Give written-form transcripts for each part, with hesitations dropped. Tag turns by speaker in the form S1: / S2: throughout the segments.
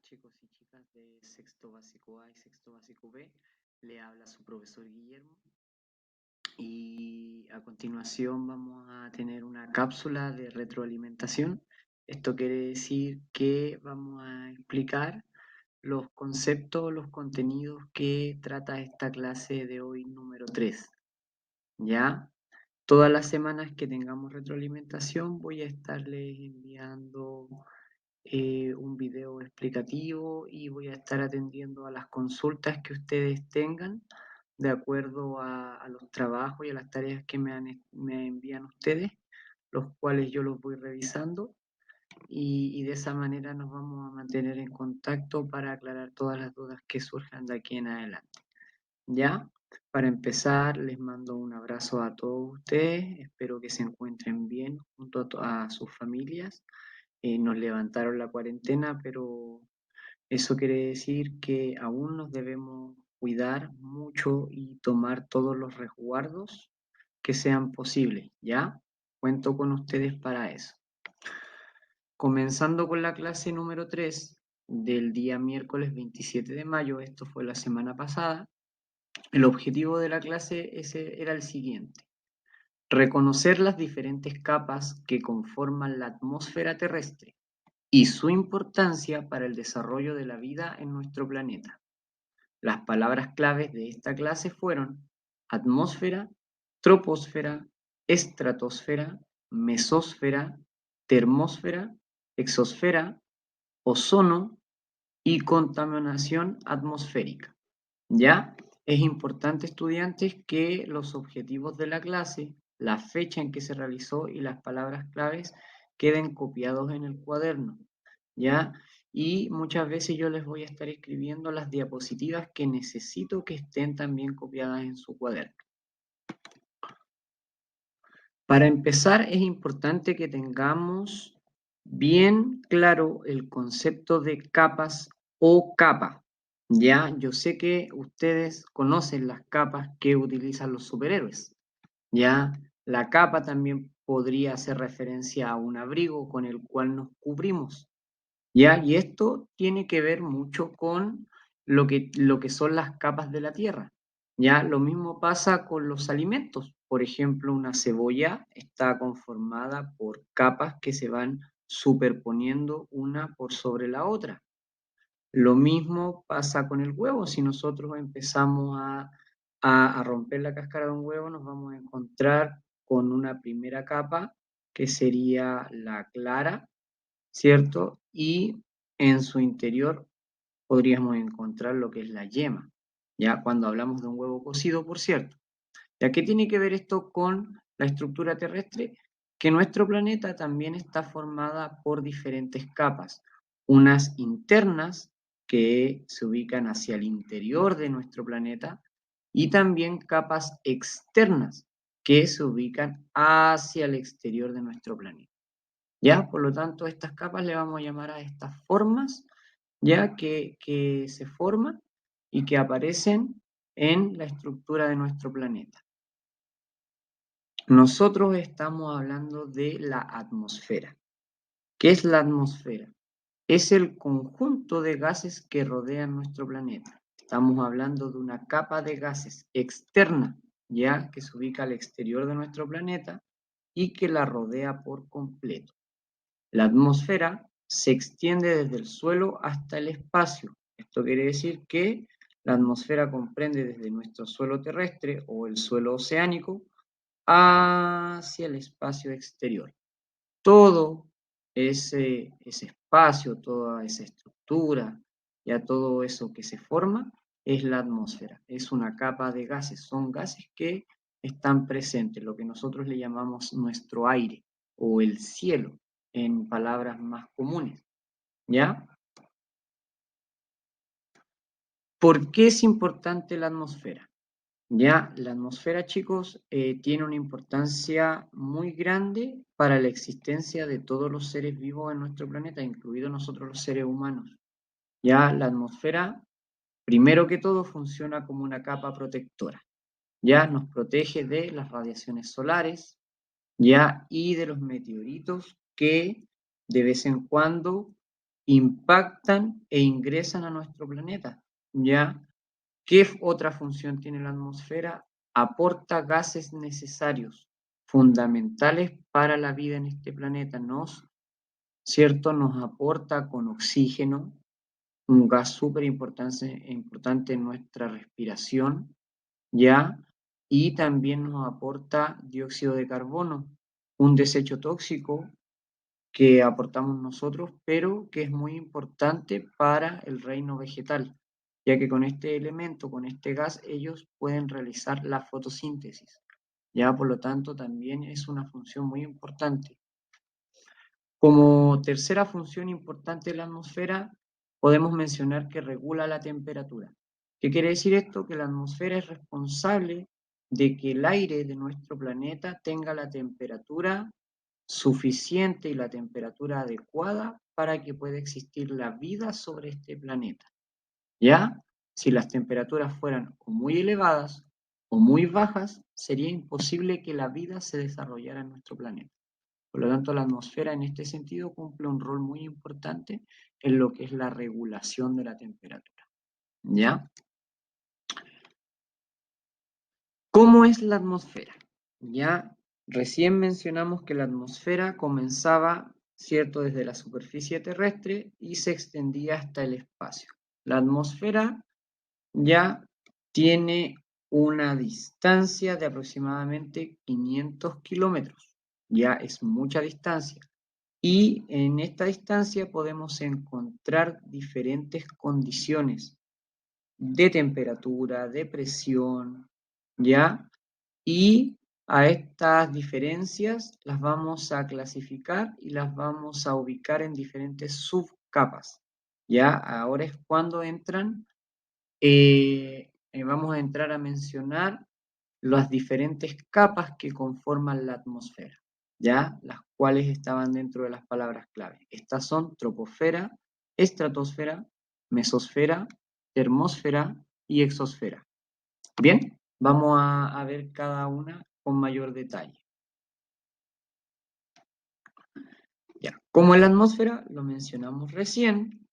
S1: Chicos y chicas de sexto básico A y sexto básico B, le habla su profesor Guillermo y a continuación vamos a tener una cápsula de retroalimentación. Esto quiere decir que vamos a explicar los conceptos, los contenidos que trata esta clase de hoy número 3. ¿Ya? Todas las semanas que tengamos retroalimentación voy a estarles enviando un video explicativo y voy a estar atendiendo a las consultas que ustedes tengan de acuerdo a los trabajos y a las tareas que me envían ustedes, los cuales yo los voy revisando y de esa manera nos vamos a mantener en contacto para aclarar todas las dudas que surjan de aquí en adelante. ¿Ya? Para empezar, les mando un abrazo a todos ustedes, espero que se encuentren bien junto a sus familias. Nos levantaron la cuarentena, pero eso quiere decir que aún nos debemos cuidar mucho y tomar todos los resguardos que sean posibles, ¿ya? Cuento con ustedes para eso. Comenzando con la clase número 3 del día miércoles 27 de mayo, esto fue la semana pasada, el objetivo de la clase era el siguiente: reconocer las diferentes capas que conforman la atmósfera terrestre y su importancia para el desarrollo de la vida en nuestro planeta. Las palabras claves de esta clase fueron atmósfera, troposfera, estratosfera, mesósfera, termósfera, exosfera, ozono y contaminación atmosférica. ¿Ya? Es importante, estudiantes, que los objetivos de la clase, la fecha en que se realizó y las palabras claves queden copiados en el cuaderno, ¿ya? Y muchas veces yo les voy a estar escribiendo las diapositivas que necesito que estén también copiadas en su cuaderno. Para empezar, es importante que tengamos bien claro el concepto de capas o capa. Ya, yo sé que ustedes conocen las capas que utilizan los superhéroes. Ya, la capa también podría hacer referencia a un abrigo con el cual nos cubrimos. Ya, y esto tiene que ver mucho con lo que son las capas de la tierra. Ya, lo mismo pasa con los alimentos. Por ejemplo, una cebolla está conformada por capas que se van superponiendo una por sobre la otra. Lo mismo pasa con el huevo. Si nosotros empezamos a romper la cáscara de un huevo, nos vamos a encontrar con una primera capa que sería la clara, ¿cierto? Y en su interior podríamos encontrar lo que es la yema, ya cuando hablamos de un huevo cocido, por cierto. ¿Ya qué tiene que ver esto con la estructura terrestre? Que nuestro planeta también está formada por diferentes capas, unas internas que se ubican hacia el interior de nuestro planeta y también capas externas que se ubican hacia el exterior de nuestro planeta. ¿Ya? Por lo tanto, estas capas le vamos a llamar a estas formas, ya que se forman y que aparecen en la estructura de nuestro planeta. Nosotros estamos hablando de la atmósfera. ¿Qué es la atmósfera? Es el conjunto de gases que rodean nuestro planeta. Estamos hablando de una capa de gases externa, ya que se ubica al exterior de nuestro planeta y que la rodea por completo. La atmósfera se extiende desde el suelo hasta el espacio. Esto quiere decir que la atmósfera comprende desde nuestro suelo terrestre o el suelo oceánico hacia el espacio exterior. Todo ese espacio, toda esa estructura, ya todo eso que se forma es la atmósfera. Es una capa de gases, son gases que están presentes, lo que nosotros le llamamos nuestro aire o el cielo, en palabras más comunes, ¿ya? ¿Por qué es importante la atmósfera? Ya, la atmósfera, chicos, tiene una importancia muy grande para la existencia de todos los seres vivos en nuestro planeta, incluidos nosotros los seres humanos. Ya, la atmósfera, primero que todo, funciona como una capa protectora. Ya, nos protege de las radiaciones solares, ya, y de los meteoritos que de vez en cuando impactan e ingresan a nuestro planeta, ¿ya? ¿Qué otra función tiene la atmósfera? Aporta gases necesarios, fundamentales para la vida en este planeta, ¿cierto? Nos aporta con oxígeno, un gas súper importante en nuestra respiración, ¿ya? Y también nos aporta dióxido de carbono, un desecho tóxico que aportamos nosotros, pero que es muy importante para el reino vegetal, ya que con este elemento, con este gas, ellos pueden realizar la fotosíntesis. Ya, por lo tanto, también es una función muy importante. Como tercera función importante de la atmósfera, podemos mencionar que regula la temperatura. ¿Qué quiere decir esto? Que la atmósfera es responsable de que el aire de nuestro planeta tenga la temperatura suficiente y la temperatura adecuada para que pueda existir la vida sobre este planeta. ¿Ya? Si las temperaturas fueran o muy elevadas o muy bajas, sería imposible que la vida se desarrollara en nuestro planeta. Por lo tanto, la atmósfera en este sentido cumple un rol muy importante en lo que es la regulación de la temperatura. ¿Ya? ¿Cómo es la atmósfera? Ya recién mencionamos que la atmósfera comenzaba, ¿cierto?, desde la superficie terrestre y se extendía hasta el espacio. La atmósfera ya tiene una distancia de aproximadamente 500 kilómetros. Ya es mucha distancia. Y en esta distancia podemos encontrar diferentes condiciones de temperatura, de presión, ¿ya? Y a estas diferencias las vamos a clasificar y las vamos a ubicar en diferentes subcapas, ¿ya? Ahora es cuando vamos a entrar a mencionar las diferentes capas que conforman la atmósfera, ¿ya? Las cuales estaban dentro de las palabras clave. Estas son troposfera, estratosfera, mesosfera, termósfera y exosfera. Bien, vamos a ver cada una con mayor detalle. Ya, como en la atmósfera, lo mencionamos recién,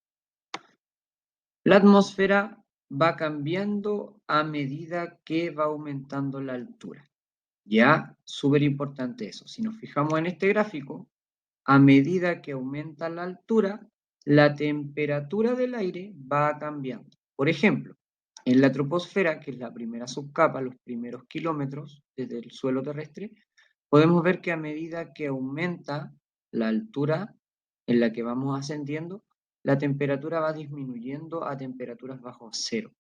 S1: la atmósfera va cambiando a medida que va aumentando la altura. Ya, súper importante eso. Si nos fijamos en este gráfico, a medida que aumenta la altura, la temperatura del aire va cambiando. Por ejemplo, en la troposfera, que es la primera subcapa, los primeros kilómetros desde el suelo terrestre, podemos ver que a medida que aumenta la altura en la que vamos ascendiendo, la temperatura va disminuyendo a temperaturas bajo cero.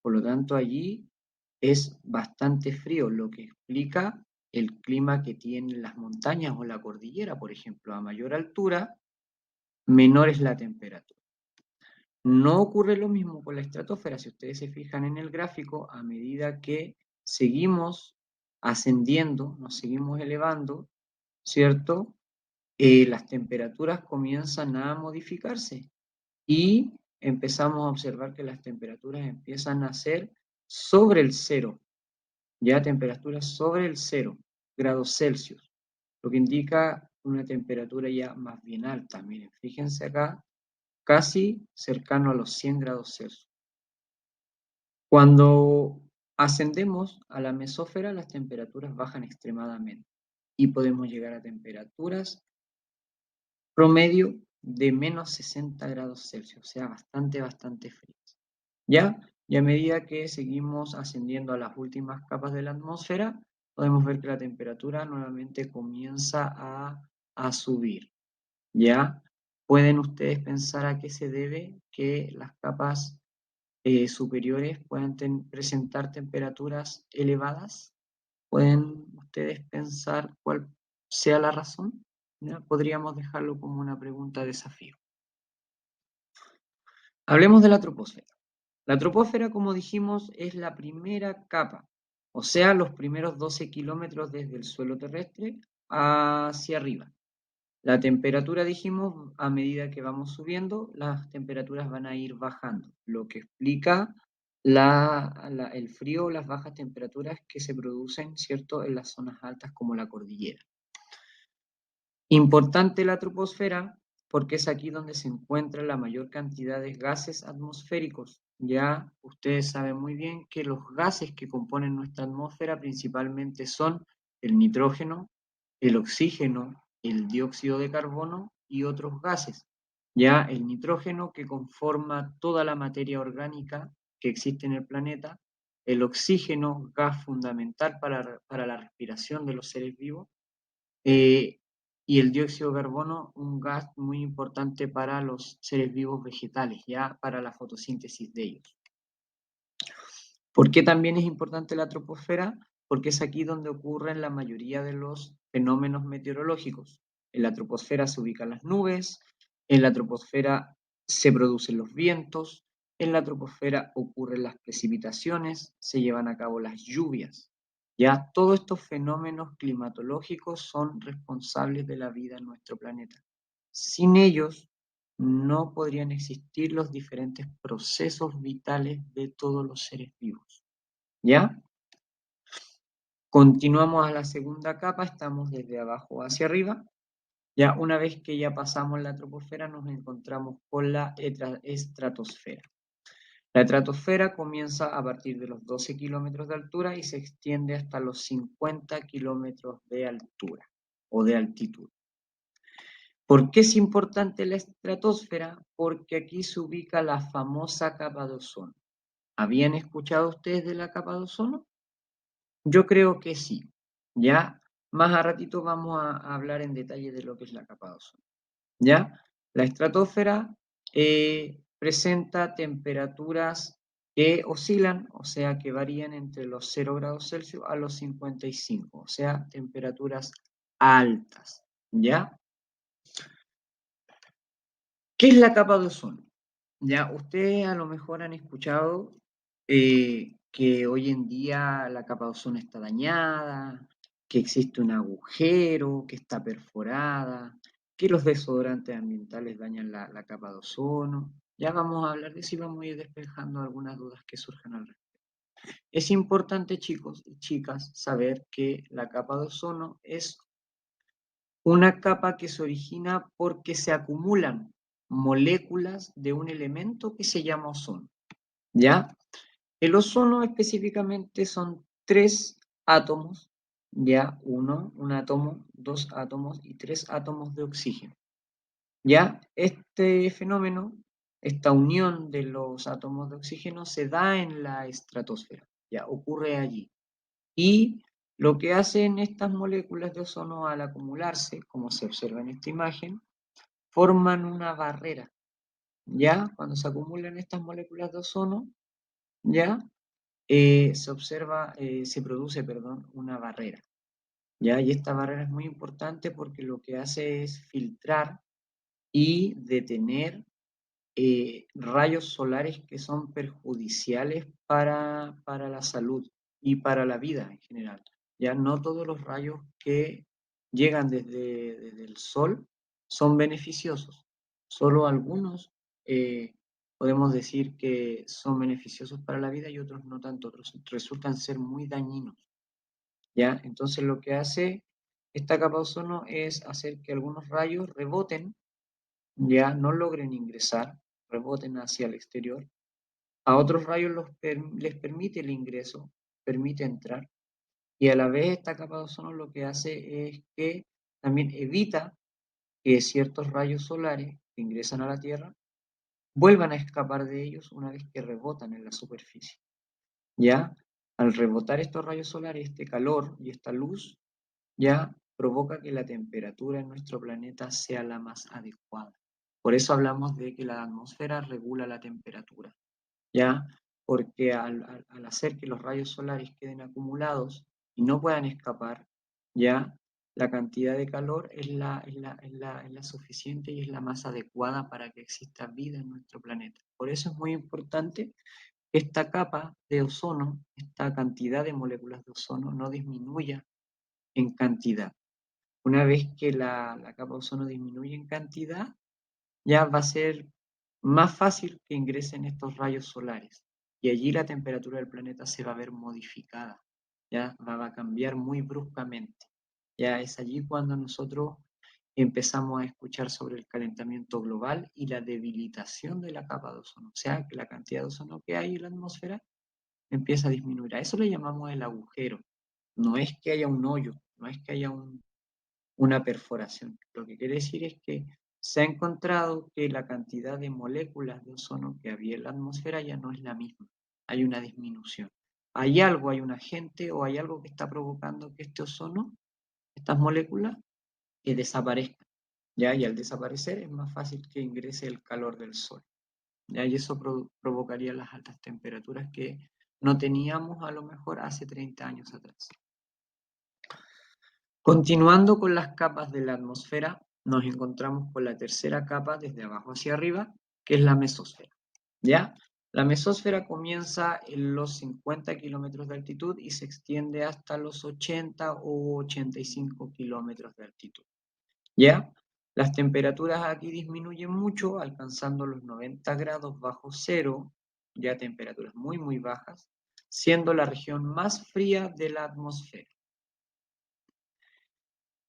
S1: Por lo tanto, allí es bastante frío, lo que explica el clima que tienen las montañas o la cordillera, por ejemplo. A mayor altura, menor es la temperatura. No ocurre lo mismo con la estratosfera. Si ustedes se fijan en el gráfico, a medida que seguimos ascendiendo, nos seguimos elevando, ¿cierto? Las temperaturas comienzan a modificarse y empezamos a observar que las temperaturas empiezan a ser sobre el cero, ya temperaturas sobre el 0 grados Celsius, lo que indica una temperatura ya más bien alta. Miren, fíjense acá, casi cercano a los 100 grados Celsius. Cuando ascendemos a la mesósfera, las temperaturas bajan extremadamente y podemos llegar a temperaturas promedio de menos 60 grados Celsius, o sea, bastante frías. ¿Ya? Y a medida que seguimos ascendiendo a las últimas capas de la atmósfera, podemos ver que la temperatura nuevamente comienza a subir. ¿Ya? ¿Pueden ustedes pensar a qué se debe que las capas superiores puedan presentar temperaturas elevadas? ¿Pueden ustedes pensar cuál sea la razón? ¿Ya? Podríamos dejarlo como una pregunta de desafío. Hablemos de la troposfera. La troposfera, como dijimos, es la primera capa, o sea, los primeros 12 kilómetros desde el suelo terrestre hacia arriba. La temperatura, dijimos, a medida que vamos subiendo, las temperaturas van a ir bajando, lo que explica el frío o las bajas temperaturas que se producen, ¿cierto?, en las zonas altas como la cordillera. Importante la troposfera porque es aquí donde se encuentra la mayor cantidad de gases atmosféricos. Ya ustedes saben muy bien que los gases que componen nuestra atmósfera principalmente son el nitrógeno, el oxígeno, el dióxido de carbono y otros gases. Ya el nitrógeno, que conforma toda la materia orgánica que existe en el planeta, el oxígeno, gas fundamental para la respiración de los seres vivos, eh, y el dióxido de carbono, un gas muy importante para los seres vivos vegetales, ya para la fotosíntesis de ellos. ¿Por qué también es importante la troposfera? Porque es aquí donde ocurren la mayoría de los fenómenos meteorológicos. En la troposfera se ubican las nubes, en la troposfera se producen los vientos, en la troposfera ocurren las precipitaciones, se llevan a cabo las lluvias. Ya todos estos fenómenos climatológicos son responsables de la vida en nuestro planeta. Sin ellos, no podrían existir los diferentes procesos vitales de todos los seres vivos. ¿Ya? Continuamos a la segunda capa, estamos desde abajo hacia arriba. Ya una vez que ya pasamos la troposfera, nos encontramos con la estratosfera. La estratosfera comienza a partir de los 12 kilómetros de altura y se extiende hasta los 50 kilómetros de altura o de altitud. ¿Por qué es importante la estratosfera? Porque aquí se ubica la famosa capa de ozono. ¿Habían escuchado ustedes de la capa de ozono? Yo creo que sí. Ya más a ratito vamos a hablar en detalle de lo que es la capa de ozono. ¿Ya? La estratosfera presenta temperaturas que oscilan, o sea, que varían entre los 0 grados Celsius a los 55, o sea, temperaturas altas. ¿Ya? ¿Qué es la capa de ozono? Ya, ustedes a lo mejor han escuchado que hoy en día la capa de ozono está dañada, que existe un agujero, que está perforada, que los desodorantes ambientales dañan la capa de ozono. Ya vamos a hablar de eso y vamos a ir despejando algunas dudas que surjan al respecto. Es importante, chicos y chicas, saber que la capa de ozono es una capa que se origina porque se acumulan moléculas de un elemento que se llama ozono. ¿Ya? El ozono específicamente son 3 átomos, ya, un átomo, 2 átomos y 3 átomos de oxígeno. Ya, este fenómeno, esta unión de los átomos de oxígeno se da en la estratosfera, ya, ocurre allí. Y lo que hacen estas moléculas de ozono al acumularse, como se observa en esta imagen, forman una barrera, ya, cuando se acumulan estas moléculas de ozono, ya, se produce, perdón, una barrera, ¿ya? Y esta barrera es muy importante porque lo que hace es filtrar y detener rayos solares que son perjudiciales para la salud y para la vida en general. Ya no todos los rayos que llegan desde el sol son beneficiosos, solo algunos podemos decir que son beneficiosos para la vida y otros no tanto, otros resultan ser muy dañinos. ¿Ya? Entonces lo que hace esta capa de ozono es hacer que algunos rayos reboten, ya no logren ingresar, reboten hacia el exterior. A otros rayos les permite el ingreso, permite entrar. Y a la vez esta capa de ozono lo que hace es que también evita que ciertos rayos solares que ingresan a la Tierra vuelvan a escapar de ellos una vez que rebotan en la superficie. ¿Ya? Al rebotar estos rayos solares, este calor y esta luz, ya provoca que la temperatura en nuestro planeta sea la más adecuada. Por eso hablamos de que la atmósfera regula la temperatura, ¿ya? Porque al hacer que los rayos solares queden acumulados y no puedan escapar, ¿ya? La cantidad de calor es la suficiente y es la más adecuada para que exista vida en nuestro planeta. Por eso es muy importante que esta capa de ozono, esta cantidad de moléculas de ozono no disminuya en cantidad. Una vez que la capa de ozono disminuye en cantidad, ya va a ser más fácil que ingresen estos rayos solares. Y allí la temperatura del planeta se va a ver modificada, ya va a cambiar muy bruscamente. Ya es allí cuando nosotros empezamos a escuchar sobre el calentamiento global y la debilitación de la capa de ozono. O sea, que la cantidad de ozono que hay en la atmósfera empieza a disminuir. A eso le llamamos el agujero. No es que haya un hoyo, no es que haya una perforación. Lo que quiere decir es que se ha encontrado que la cantidad de moléculas de ozono que había en la atmósfera ya no es la misma. Hay una disminución. Hay algo, hay un agente o hay algo que está provocando que este ozono, estas moléculas, desaparezcan. ¿Ya? Y al desaparecer es más fácil que ingrese el calor del sol. ¿Ya? Y eso provocaría las altas temperaturas que no teníamos a lo mejor hace 30 años atrás. Continuando con las capas de la atmósfera, nos encontramos con la tercera capa desde abajo hacia arriba, que es la mesósfera. ¿Ya? La mesósfera comienza en los 50 kilómetros de altitud y se extiende hasta los 80 o 85 kilómetros de altitud. ¿Ya? Las temperaturas aquí disminuyen mucho, alcanzando los 90 grados bajo cero, ya temperaturas muy, muy bajas, siendo la región más fría de la atmósfera.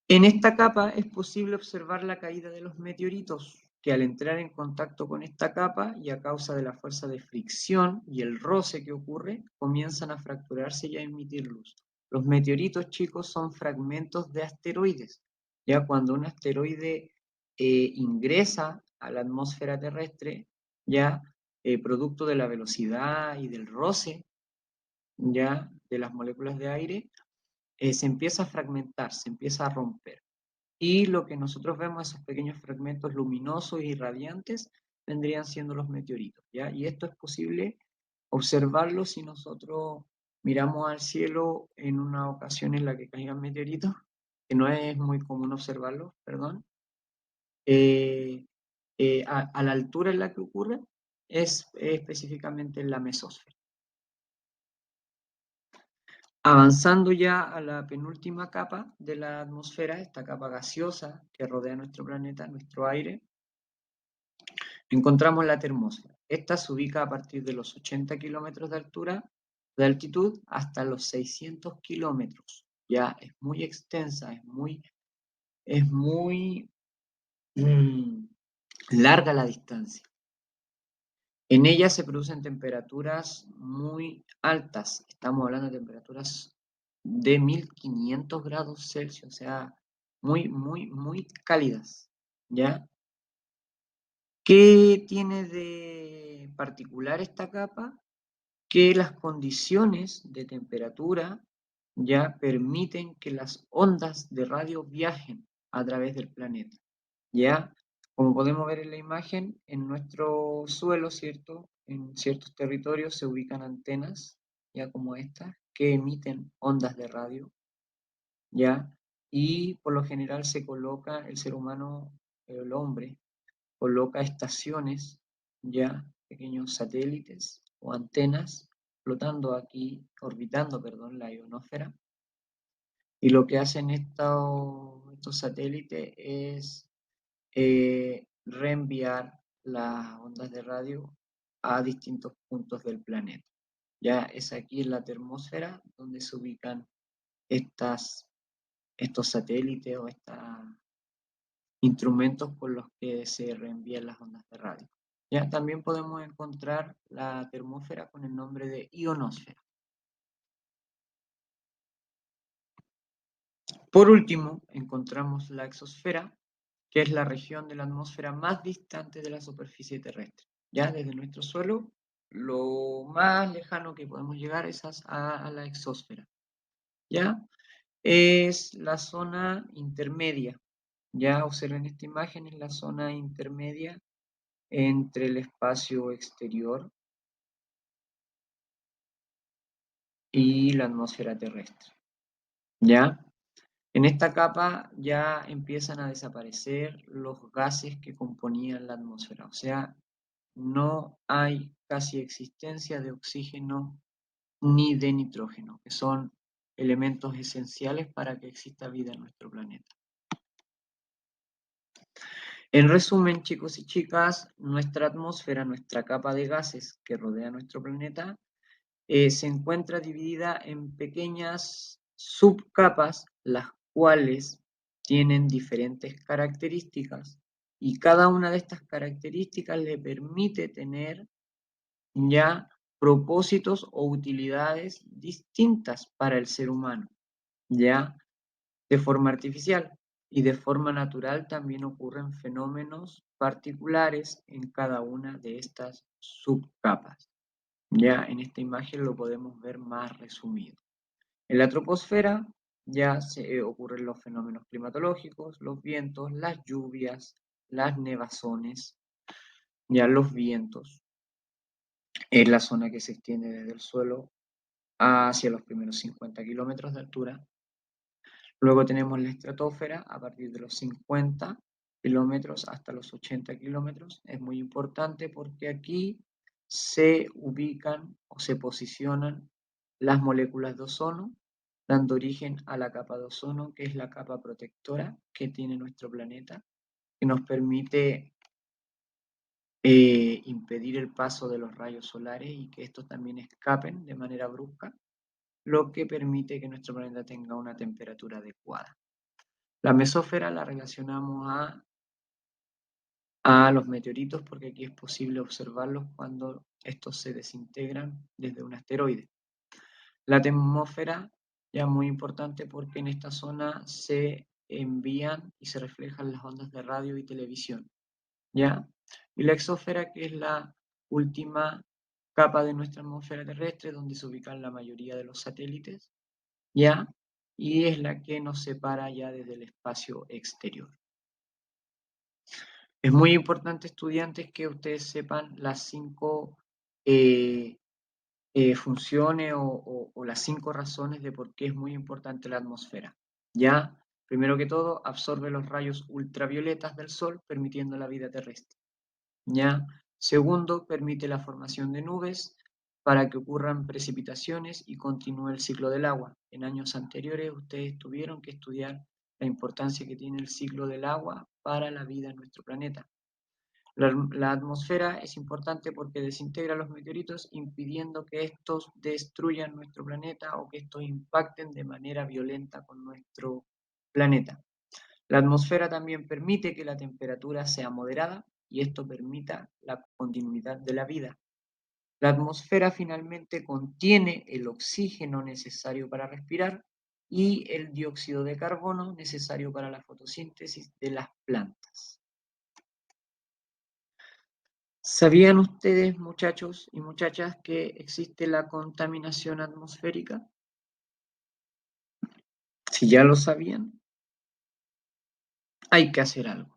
S1: En esta capa es posible observar la caída de los meteoritos, que al entrar en contacto con esta capa y a causa de la fuerza de fricción y el roce que ocurre, comienzan a fracturarse y a emitir luz. Los meteoritos, chicos, son fragmentos de asteroides. Ya cuando un asteroide ingresa a la atmósfera terrestre, ya producto de la velocidad y del roce, ya de las moléculas de aire, se empieza a fragmentar, se empieza a romper. Y lo que nosotros vemos, esos pequeños fragmentos luminosos y radiantes, vendrían siendo los meteoritos, ¿ya? Y esto es posible observarlo si nosotros miramos al cielo en una ocasión en la que caigan meteoritos, que no es muy común observarlos, perdón. A la altura en la que ocurre es específicamente en la mesósfera. Avanzando ya a la penúltima capa de la atmósfera, esta capa gaseosa que rodea nuestro planeta, nuestro aire, encontramos la termósfera. Esta se ubica a partir de los 80 kilómetros de altura, de altitud, hasta los 600 kilómetros. Ya es muy extensa, es muy larga la distancia. En ella se producen temperaturas muy altas. Estamos hablando de temperaturas de 1500 grados Celsius, o sea, muy, muy, muy cálidas. ¿Ya? ¿Qué tiene de particular esta capa? Que las condiciones de temperatura ya permiten que las ondas de radio viajen a través del planeta. ¿Ya? Como podemos ver en la imagen, en nuestro suelo, ¿cierto? En ciertos territorios se ubican antenas, ya como estas, que emiten ondas de radio, ¿ya? Y por lo general se coloca, el ser humano, el hombre, coloca estaciones, ya, pequeños satélites o antenas, flotando aquí, orbitando, perdón, la ionosfera. Y lo que hacen estos satélites es reenviar las ondas de radio a distintos puntos del planeta. Ya es aquí en la termósfera donde se ubican estos satélites o estos instrumentos con los que se reenvían las ondas de radio. Ya también podemos encontrar la termósfera con el nombre de ionosfera. Por último, encontramos la exosfera, que es la región de la atmósfera más distante de la superficie terrestre. Ya desde nuestro suelo, lo más lejano que podemos llegar es a la exósfera. ¿Ya? Es la zona intermedia. Ya observen esta imagen, es la zona intermedia entre el espacio exterior y la atmósfera terrestre. ¿Ya? En esta capa ya empiezan a desaparecer los gases que componían la atmósfera, o sea, no hay casi existencia de oxígeno ni de nitrógeno, que son elementos esenciales para que exista vida en nuestro planeta. En resumen, chicos y chicas, nuestra atmósfera, nuestra capa de gases que rodea nuestro planeta, se encuentra dividida en pequeñas subcapas, las cuales tienen diferentes características y cada una de estas características le permite tener ya propósitos o utilidades distintas para el ser humano, ya de forma artificial y de forma natural también ocurren fenómenos particulares en cada una de estas subcapas. Ya en esta imagen lo podemos ver más resumido. En la troposfera ya se ocurren los fenómenos climatológicos, los vientos, las lluvias, las nevazones, ya los vientos, es la zona que se extiende desde el suelo hacia los primeros 50 kilómetros de altura. Luego tenemos la estratosfera a partir de los 50 kilómetros hasta los 80 kilómetros. Es muy importante porque aquí se ubican o se posicionan las moléculas de ozono, dando origen a la capa de ozono, que es la capa protectora que tiene nuestro planeta, que nos permite impedir el paso de los rayos solares y que estos también escapen de manera brusca, lo que permite que nuestro planeta tenga una temperatura adecuada. La mesósfera la relacionamos a los meteoritos porque aquí es posible observarlos cuando estos se desintegran desde un asteroide. La termósfera ya muy importante porque en esta zona se envían y se reflejan las ondas de radio y televisión, ¿ya? Y la exósfera, que es la última capa de nuestra atmósfera terrestre, donde se ubican la mayoría de los satélites, ¿ya? Y es la que nos separa ya desde el espacio exterior. Es muy importante, estudiantes, que ustedes sepan las 5 funciones o las 5 razones de por qué es muy importante la atmósfera. Ya, primero que todo, absorbe los rayos ultravioletas del Sol, permitiendo la vida terrestre. Ya, segundo, permite la formación de nubes para que ocurran precipitaciones y continúe el ciclo del agua. En años anteriores ustedes tuvieron que estudiar la importancia que tiene el ciclo del agua para la vida en nuestro planeta. La atmósfera es importante porque desintegra los meteoritos, impidiendo que estos destruyan nuestro planeta o que estos impacten de manera violenta con nuestro planeta. La atmósfera también permite que la temperatura sea moderada y esto permita la continuidad de la vida. La atmósfera finalmente contiene el oxígeno necesario para respirar y el dióxido de carbono necesario para la fotosíntesis de las plantas. ¿Sabían ustedes, muchachos y muchachas, que existe la contaminación atmosférica? Si ya lo sabían, hay que hacer algo.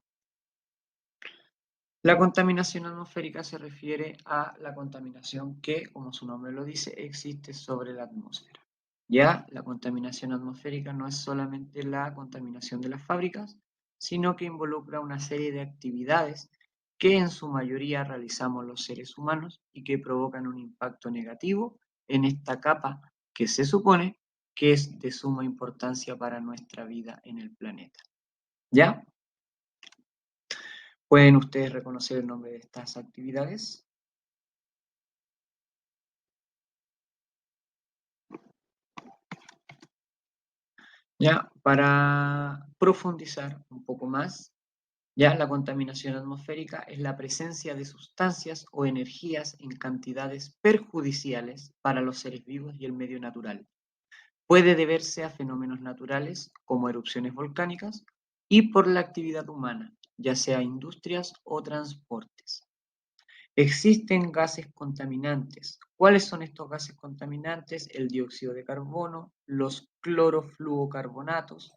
S1: La contaminación atmosférica se refiere a la contaminación que, como su nombre lo dice, existe sobre la atmósfera. Ya la contaminación atmosférica no es solamente la contaminación de las fábricas, sino que involucra una serie de actividades que en su mayoría realizamos los seres humanos y que provocan un impacto negativo en esta capa que se supone que es de suma importancia para nuestra vida en el planeta. ¿Ya? ¿Pueden ustedes reconocer el nombre de estas actividades? Ya, para profundizar un poco más, ya la contaminación atmosférica es la presencia de sustancias o energías en cantidades perjudiciales para los seres vivos y el medio natural. Puede deberse a fenómenos naturales como erupciones volcánicas y por la actividad humana, ya sea industrias o transportes. Existen gases contaminantes. ¿Cuáles son estos gases contaminantes? El dióxido de carbono, los clorofluorocarbonatos,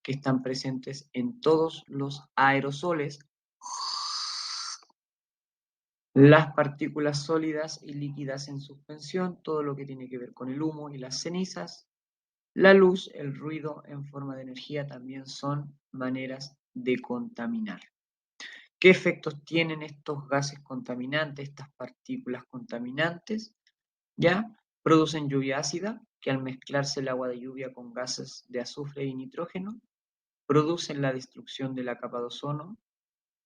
S1: que están presentes en todos los aerosoles, las partículas sólidas y líquidas en suspensión, todo lo que tiene que ver con el humo y las cenizas, la luz, el ruido en forma de energía también son maneras de contaminar. ¿Qué efectos tienen estos gases contaminantes, estas partículas contaminantes? Ya producen lluvia ácida, que al mezclarse el agua de lluvia con gases de azufre y nitrógeno, producen la destrucción de la capa de ozono,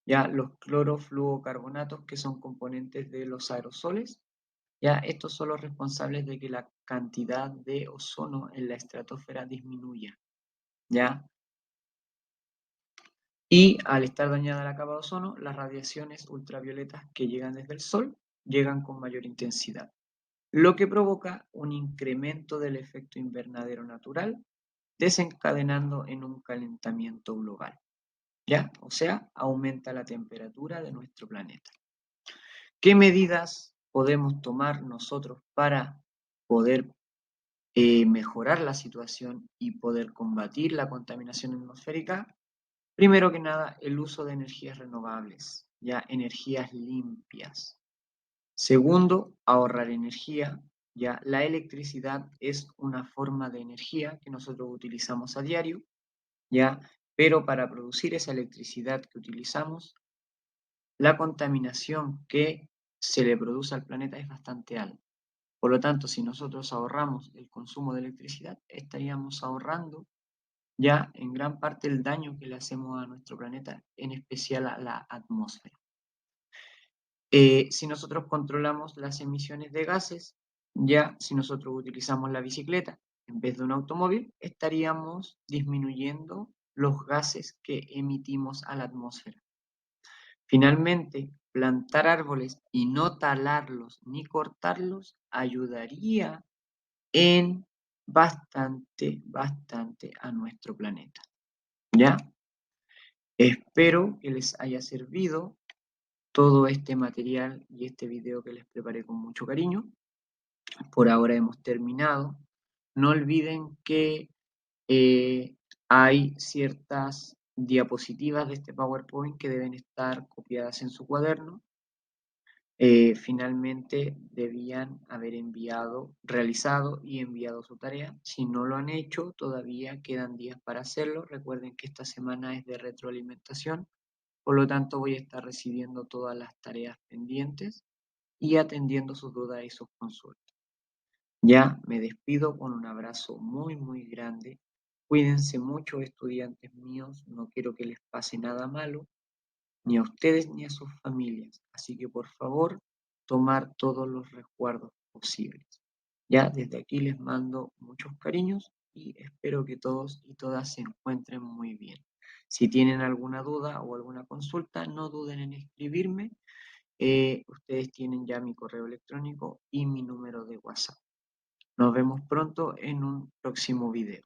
S1: ya los clorofluorocarbonatos, que son componentes de los aerosoles, ya estos son los responsables de que la cantidad de ozono en la estratosfera disminuya, ya Y al estar dañada la capa de ozono, las radiaciones ultravioletas que llegan desde el Sol llegan con mayor intensidad, lo que provoca un incremento del efecto invernadero natural, desencadenando en un calentamiento global, ¿ya? O sea, aumenta la temperatura de nuestro planeta. ¿Qué medidas podemos tomar nosotros para poder mejorar la situación y poder combatir la contaminación atmosférica? Primero que nada, el uso de energías renovables, ya energías limpias. Segundo, ahorrar energía, ya la electricidad es una forma de energía que nosotros utilizamos a diario, ya, pero para producir esa electricidad que utilizamos, la contaminación que se le produce al planeta es bastante alta. Por lo tanto, si nosotros ahorramos el consumo de electricidad, estaríamos ahorrando ya en gran parte el daño que le hacemos a nuestro planeta, en especial a la atmósfera. Si nosotros controlamos las emisiones de gases, ya si nosotros utilizamos la bicicleta en vez de un automóvil, estaríamos disminuyendo los gases que emitimos a la atmósfera. Finalmente, plantar árboles y no talarlos ni cortarlos ayudaría en bastante a nuestro planeta. ¿Ya? Espero que les haya servido todo este material y este video que les preparé con mucho cariño. Por ahora hemos terminado. No olviden que eh, hay ciertas diapositivas de este PowerPoint que deben estar copiadas en su cuaderno. Finalmente debían haber realizado y enviado su tarea. Si no lo han hecho, todavía quedan días para hacerlo. Recuerden que esta semana es de retroalimentación, por lo tanto voy a estar recibiendo todas las tareas pendientes y atendiendo sus dudas y sus consultas. Ya me despido con un abrazo muy grande. Cuídense mucho, estudiantes míos. No quiero que les pase nada malo, ni a ustedes ni a sus familias. Así que por favor, tomar todos los resguardos posibles. Ya desde aquí les mando muchos cariños y espero que todos y todas se encuentren muy bien. Si tienen alguna duda o alguna consulta, no duden en escribirme. Ustedes tienen ya mi correo electrónico y mi número de WhatsApp. Nos vemos pronto en un próximo video.